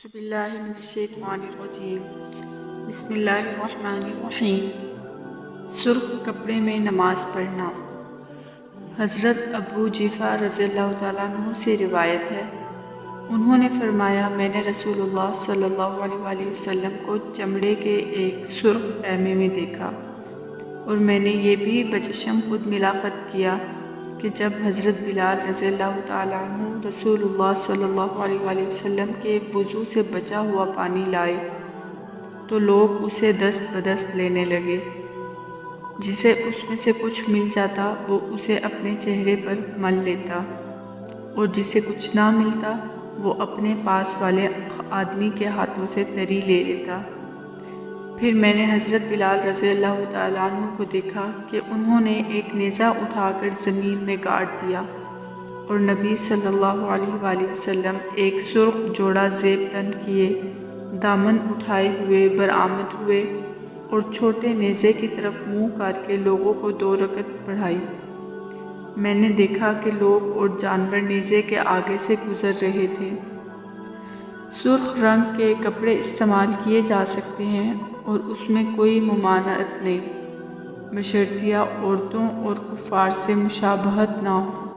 اعوذ باللہ من الشیطان الرجیم بسم اللہ الرحمن الرحیم۔ سرخ کپڑے میں نماز پڑھنا۔ حضرت ابو جیفہ رضی اللہ تعالیٰ عنہ سے روایت ہے، انہوں نے فرمایا، میں نے رسول اللہ صلی اللہ علیہ وآلہ وسلم کو چمڑے کے ایک سرخ خیمے میں دیکھا، اور میں نے یہ بھی بچشم خود ملاقات کیا کہ جب حضرت بلال رضی اللہ تعالیٰ عنہ رسول اللہ صلی اللہ علیہ وآلہ وسلم کے وضو سے بچا ہوا پانی لائے تو لوگ اسے دست بدست لینے لگے، جسے اس میں سے کچھ مل جاتا وہ اسے اپنے چہرے پر مل لیتا، اور جسے کچھ نہ ملتا وہ اپنے پاس والے آدمی کے ہاتھوں سے تری لے لیتا۔ پھر میں نے حضرت بلال رضی اللہ تعالیٰ عنہ کو دیکھا کہ انہوں نے ایک نیزہ اٹھا کر زمین میں گاڑ دیا، اور نبی صلی اللہ علیہ وآلہ وسلم ایک سرخ جوڑا زیب تن کیے دامن اٹھائے ہوئے برآمد ہوئے، اور چھوٹے نیزے کی طرف منہ کر کے لوگوں کو 2 رکعت پڑھائی۔ میں نے دیکھا کہ لوگ اور جانور نیزے کے آگے سے گزر رہے تھے۔ سرخ رنگ کے کپڑے استعمال کیے جا سکتے ہیں اور اس میں کوئی ممانعت نہیں، بشرطیہ عورتوں اور کفار سے مشابہت نہ ہو۔